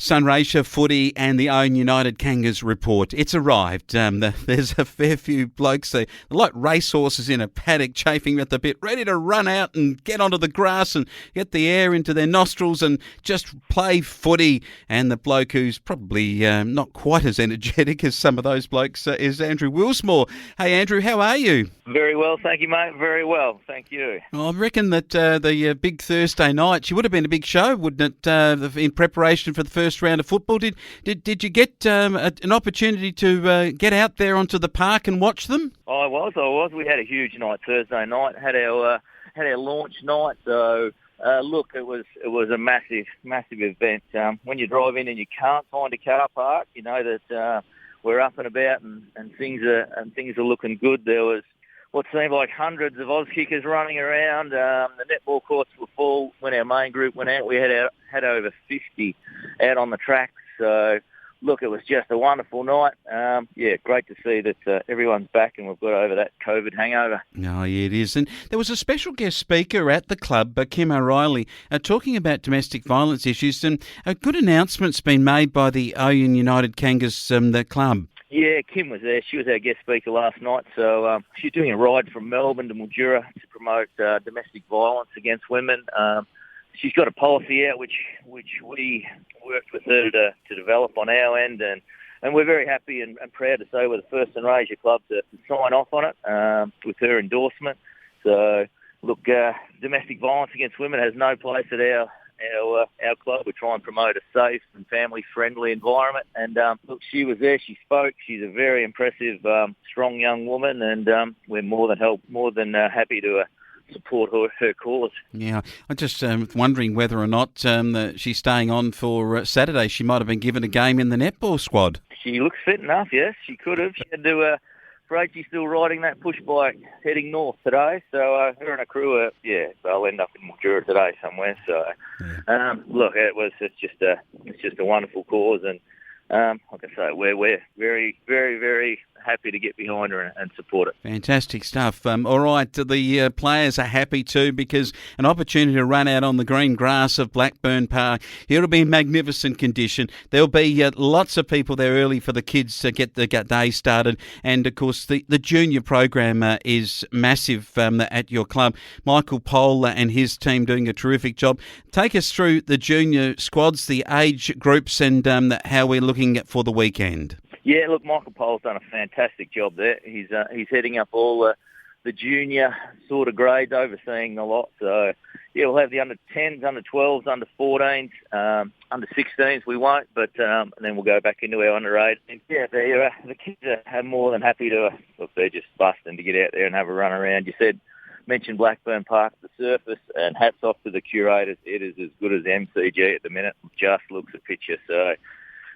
Sunraysia footy and the Ouyen United Kangaroos report. It's arrived. There's a fair few blokes there, like racehorses in a paddock chafing at the bit, ready to run out and get onto the grass and get the air into their nostrils and just play footy. And the bloke who's probably not quite as energetic as some of those blokes is Andrew Willsmore. Hey Andrew, how are you? Very well, thank you, mate. Very well, thank you. Well, I reckon that the big Thursday night, she would have been a big show, wouldn't it, in preparation for the first round of football? Did you get an opportunity to get out there onto the park and watch them? I was. We had a huge night Thursday night. Had our launch night. So look, it was a massive event. When you drive in and you can't find a car park, you know that we're up and about and things are looking good. There was what seemed like hundreds of Oz kickers running around. The netball courts were full. When our main group went out, we had over 50 out on the track. So, look, it was just a wonderful night. Great to see that everyone's back and we've got over that COVID hangover. Oh, yeah, it is. And there was a special guest speaker at the club, Kim O'Reilly, talking about domestic violence issues, and a good announcement's been made by the Ouyen United Kangaroos, the club. Yeah, Kim was there. She was our guest speaker last night. So she's doing a ride from Melbourne to Mildura to promote domestic violence against women. She's got a policy out which we worked with her to develop on our end, and we're very happy and proud to say we're the first Sunraysia club to sign off on it with her endorsement. So, look, domestic violence against women has no place at our club. We try and promote a safe and family-friendly environment. And look, she was there. She spoke. She's a very impressive, strong young woman, and we're more than happy to support her cause. Yeah, I'm just wondering whether or not she's staying on for Saturday. She might have been given a game in the netball squad. She looks fit enough, yes. She could have. She had to... Afraid she's still riding that push bike heading north today. So her and her crew they'll end up in Mildura today somewhere. So look, it's just a wonderful cause, and like I say, we're very, very, very happy to get behind her and support it. Fantastic stuff. All right, the players are happy too, because an opportunity to run out on the green grass of Blackburn Park. It'll be in magnificent condition. There'll be lots of people there early for the kids to get the day started, and of course the junior program is massive at your club. Michael Pohl and his team doing a terrific job. Take us through the junior squads, the age groups, and how we're looking for the weekend. Yeah, look, Michael Pohl's done a fantastic job there. He's heading up all the junior sort of grades, overseeing a lot. So, yeah, we'll have the under-10s, under-12s, under-14s, under-16s we won't, but and then we'll go back into our under-8s. Yeah, the kids are more than happy to, look, they're just busting to get out there and have a run around. You mentioned Blackburn Park, the surface, and hats off to the curators. It is as good as MCG at the minute. Just looks a picture. So,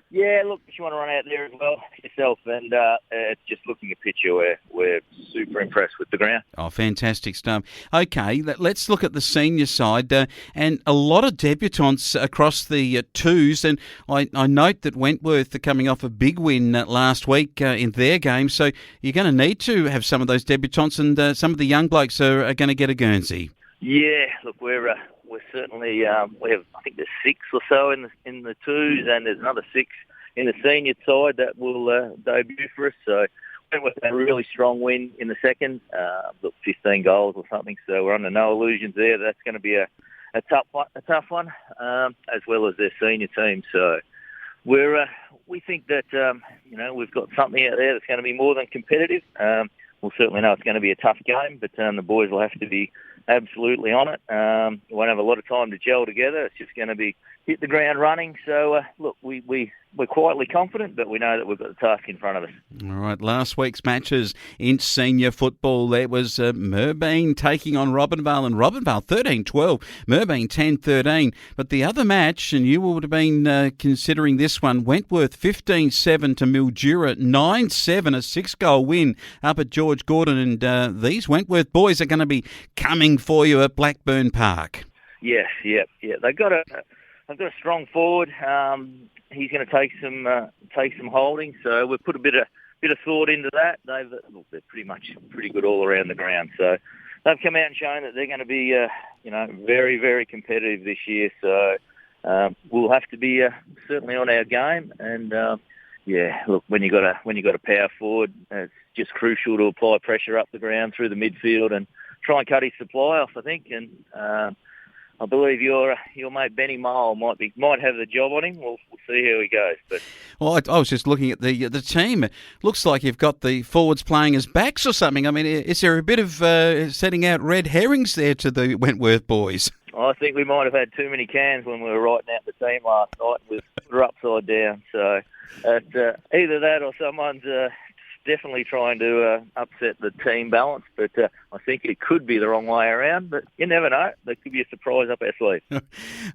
yeah, look, if you want to run out there as well yourself, and it's just looking a picture where we're super impressed with the ground. Oh, fantastic stuff. Okay, let's look at the senior side, and a lot of debutants across the twos, and I note that Wentworth are coming off a big win last week in their game, so you're going to need to have some of those debutants, and some of the young blokes are going to get a Guernsey. Yeah, look, we're certainly we have, I think there's 6 or so in the twos, and there's another 6 in the senior side that will debut for us. So went with a really strong win in the second, 15 goals or something. So we're under no illusions there. That's going to be a tough one, as well as their senior team. So we think that we've got something out there that's going to be more than competitive. We'll certainly know it's going to be a tough game, but the boys will have to be absolutely on it. We won't have a lot of time to gel together. It's just going to be hit the ground running. So, look, we're quietly confident, but we know that we've got the task in front of us. All right, last week's matches in senior football, there was Merbeen taking on Robinvale, and Robinvale 13-12, Merbeen 10-13. But the other match, and you would have been considering this one, Wentworth 15-7 to Mildura, 9-7, a 6-goal win up at George Gordon. And these Wentworth boys are going to be coming for you at Blackburn Park. Yes, yeah. They've got a strong forward. He's going to take some holding, so we've put a bit of thought into that. They're pretty good all around the ground. So they've come out and shown that they're going to be very, very competitive this year. So we'll have to be certainly on our game. And look, when you got a power forward, it's just crucial to apply pressure up the ground through the midfield and try and cut his supply off, I think. And I believe your mate Benny Mole might have the job on him. We'll see how he goes. But I was just looking at the team. It looks like you've got the forwards playing as backs or something. I mean, is there a bit of setting out red herrings there to the Wentworth boys? I think we might have had too many cans when we were writing out the team last night. We were upside down. So either that or someone's definitely trying to upset the team balance, but I think it could be the wrong way around, but you never know. There could be a surprise up our sleeve. Of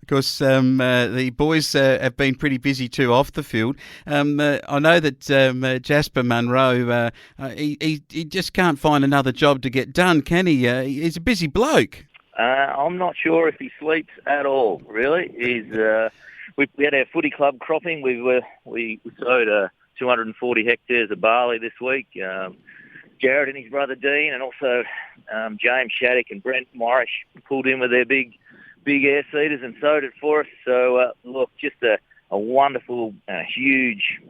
course, the boys have been pretty busy too off the field. I know that Jasper Munro, he just can't find another job to get done, can he? He's a busy bloke. I'm not sure if he sleeps at all, really. We had our footy club cropping. We sowed 240 hectares of barley this week. Jared and his brother Dean, and also James Shattuck and Brent Morrish pulled in with their big air seeders and sowed it for us. So look, just a wonderful, huge,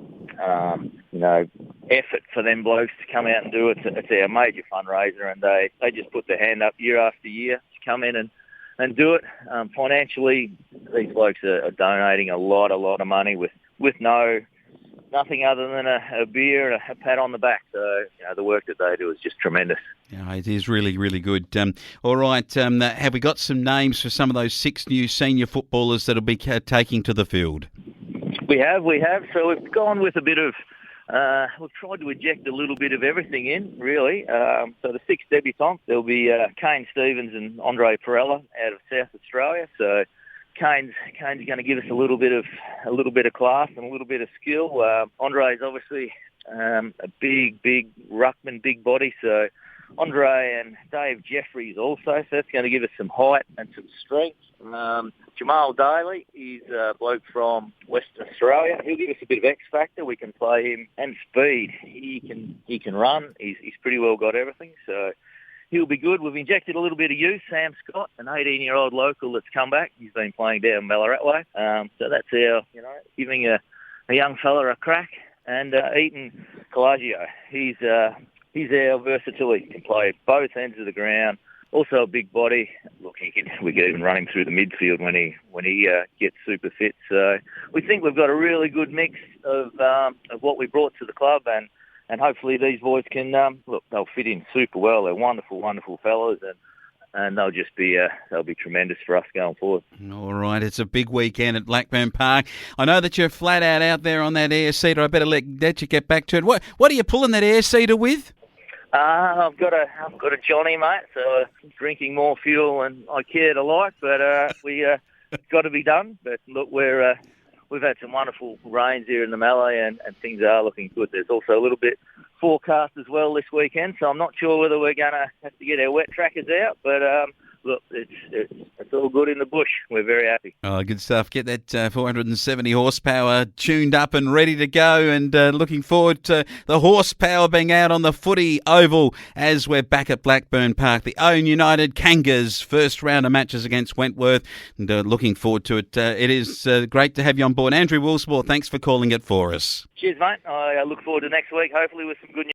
effort for them blokes to come out and do it. It's our major fundraiser, and they just put their hand up year after year to come in and do it. Financially, these blokes are donating a lot of money with nothing other than a beer and a pat on the back. So, the work that they do is just tremendous. Yeah, it is really, really good. All right, have we got some names for some of those 6 new senior footballers that'll be taking to the field? We have. So we've gone with a bit of, we've tried to inject a little bit of everything in, really. So the 6 debutants, there'll be Kane Stevens and Andre Perella out of South Australia. So Kane's going to give us a little bit of class and a little bit of skill. Andre's obviously a big ruckman, big body. So Andre and Dave Jeffries also. So that's going to give us some height and some strength. Jamal Daly, he's a bloke from Western Australia. He'll give us a bit of X factor. We can play him, and speed. He can run. He's pretty well got everything. So he'll be good. We've injected a little bit of youth. Sam Scott, an 18-year-old local that's come back. He's been playing down Ballarat way. So that's our, giving a young fella a crack. And Eaton Calagio, he's our versatility. He can play both ends of the ground. Also a big body. Look, we can even run him through the midfield when he gets super fit. So we think we've got a really good mix of what we brought to the club, and hopefully these boys can they'll fit in super well. They're wonderful fellas, and they'll be tremendous for us going forward. All right, it's a big weekend at Blackburn Park. I know that you're flat out there on that air seater. I better let you get back to it. What are you pulling that air seater with? I've got a Johnny, mate. So drinking more fuel than I care to like, but we got to be done. But look, we've had some wonderful rains here in the Mallee, and things are looking good. There's also a little bit forecast as well this weekend, so I'm not sure whether we're going to have to get our wet trackers out, but look, it's all good in the bush. We're very happy. Oh, good stuff. Get that 470 horsepower tuned up and ready to go, and looking forward to the horsepower being out on the footy oval as we're back at Blackburn Park. The Ouyen United Kangaroos first round of matches against Wentworth, and looking forward to it. It is great to have you on board. Andrew Willsmore, thanks for calling it for us. Cheers, mate. I look forward to next week, hopefully with some good news.